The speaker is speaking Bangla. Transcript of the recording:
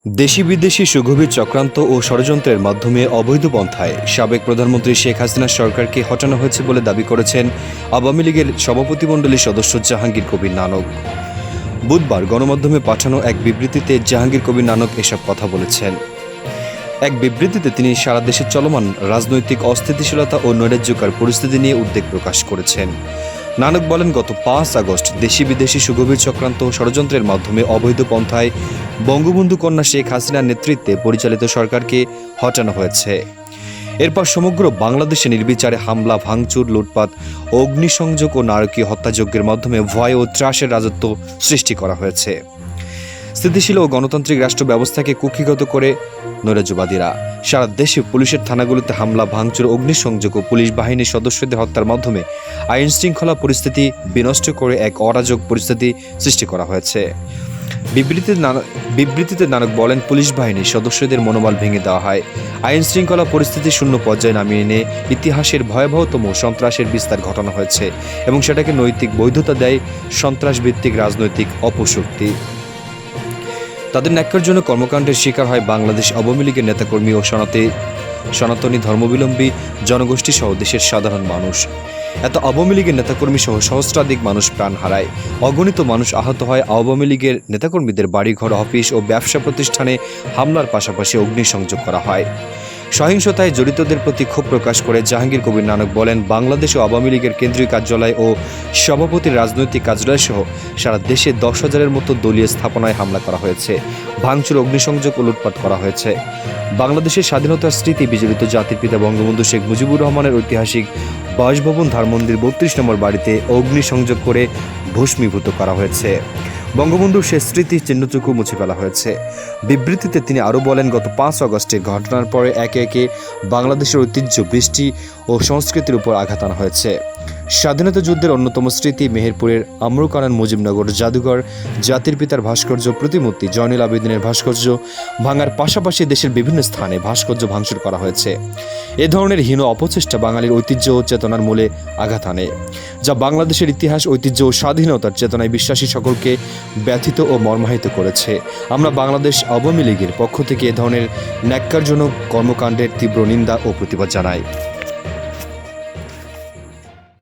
দেশি বিদেশি সুগভীর চক্রান্ত ও ষড়যন্ত্রের মাধ্যমে অবৈধ পন্থায় সাবেক প্রধানমন্ত্রী শেখ হাসিনার সরকারকে হটানো হয়েছে বলে দাবি করেছেন আওয়ামী লীগের সভাপতিমণ্ডলীর সদস্য জাহাঙ্গীর কবির নানক। বুধবার গণমাধ্যমে পাঠানো এক বিবৃতিতে জাহাঙ্গীর কবির নানক এসব কথা বলেছেন। এক বিবৃতিতে তিনি সারা দেশে চলমান রাজনৈতিক অস্থিতিশীলতা ও নৈরাজ্যকর পরিস্থিতি নিয়ে উদ্বেগ প্রকাশ করেছেন। নানক বলেন, গত ৫ আগস্ট দেশি বিদেশি সুগভীর চক্রান্ত ও ষড়যন্ত্রের মাধ্যমে অবৈধ পন্থায় বঙ্গবন্ধু কন্যা শেখ হাসিনার নেতৃত্বে পরিচালিত সরকারকে হটানো হয়েছে। এরপর সমগ্র বাংলাদেশে নির্বিচারে হামলা, ভাঙচুর, লুটপাট, অগ্নিসংযোগ ও নারকীয় হত্যাযজ্ঞের মাধ্যমে ভয় ও ত্রাসের রাজত্ব সৃষ্টি করা হয়েছে। স্থিতিশীল ও গণতান্ত্রিক রাষ্ট্র ব্যবস্থাকে কুক্ষিগত করে নৈরাজ্যবাদীরা সারা দেশে পুলিশের থানাগুলোতে হামলা, ভাঙচুর, অগ্নিসংযোগ ও পুলিশ বাহিনীর সদস্যদের হত্যার মাধ্যমে আইন শৃঙ্খলা পরিস্থিতি বিনষ্ট করে এক অরাজক পরিস্থিতি সৃষ্টি করা হয়েছে। বিবৃতিতে নানক বলেন, পুলিশ বাহিনীর সদস্যদের মনোবল ভেঙে দেওয়া হয়, আইন শৃঙ্খলা পরিস্থিতি শূন্য পর্যায়ে নামিয়ে এনে ইতিহাসের ভয়াবহতম সন্ত্রাসের বিস্তার ঘটানো হয়েছে এবং সেটাকে নৈতিক বৈধতা দেয় সন্ত্রাসভিত্তিক রাজনৈতিক অপশক্তি। তাদের ন্যাক্কারজনক কর্মকাণ্ডের শিকার হয় বাংলাদেশ আওয়ামী লীগের নেতাকর্মী ও সনাতনী ধর্মবিলম্বী জনগোষ্ঠী সহ দেশের সাধারণ মানুষ। এত আওয়ামী লীগের নেতাকর্মী সহ সহস্রাধিক মানুষ প্রাণ হারায়, অগণিত মানুষ আহত হয়। আওয়ামী লীগের নেতাকর্মীদের বাড়িঘর, অফিস ও ব্যবসা প্রতিষ্ঠানে হামলার পাশাপাশি অগ্নিসংযোগ করা হয়। সহিংসতায় জড়িতদের প্রতি ক্ষোভ প্রকাশ করে জাহাঙ্গীর কবির নানক বলেন, বাংলাদেশ ও আওয়ামী লীগের কেন্দ্রীয় কার্যালয় ও সভাপতির রাজনৈতিক কার্যালয় সহ সারা দেশে ১০,০০০-এর মতো দলীয় স্থাপনায় হামলা করা হয়েছে, ভাঙচুর, অগ্নিসংযোগ ও লুটপাট করা হয়েছে। বাংলাদেশের স্বাধীনতার স্মৃতি বিজড়িত জাতির পিতা বঙ্গবন্ধু শেখ মুজিবুর রহমানের ঐতিহাসিক বাসভবন ধানমন্দির ৩২ নম্বর বাড়িতে অগ্নিসংযোগ করে ভস্মীভূত করা হয়েছে। বঙ্গবন্ধুর সে স্মৃতির চিহ্নটুকু মুছে ফেলা হয়েছে। বিবৃতিতে তিনি আরও বলেন, গত ৫ আগস্টের ঘটনার পরে একে একে বাংলাদেশের ঐতিহ্য, বৃষ্টি ও সংস্কৃতির উপর আঘাত আনা হয়েছে। স্বাধীনতা যুদ্ধের অন্যতম স্মৃতি মেহেরপুরের আমরুকানন মুজিবনগর জাদুঘর, জাতির পিতার ভাস্কর্য, প্রতিমূর্তি, জয়নুল আবেদিনের ভাস্কর্য ভাঙার পাশাপাশি দেশের বিভিন্ন স্থানে ভাস্কর্য ভাঙচুর করা হয়েছে। এ ধরনের হীন অপচেষ্টা বাঙালির ঐতিহ্য ও চেতনার মূলে আঘাত আনে, যা বাংলাদেশের ইতিহাস, ঐতিহ্য ও স্বাধীনতার চেতনায় বিশ্বাসী সকলকে ব্যথিত ও মর্মাহিত করেছে। আমরা বাংলাদেশ আওয়ামী লীগের পক্ষ থেকে এ ধরনের ন্যাক্কারজনক কর্মকাণ্ডের তীব্র নিন্দা ও প্রতিবাদ জানাই।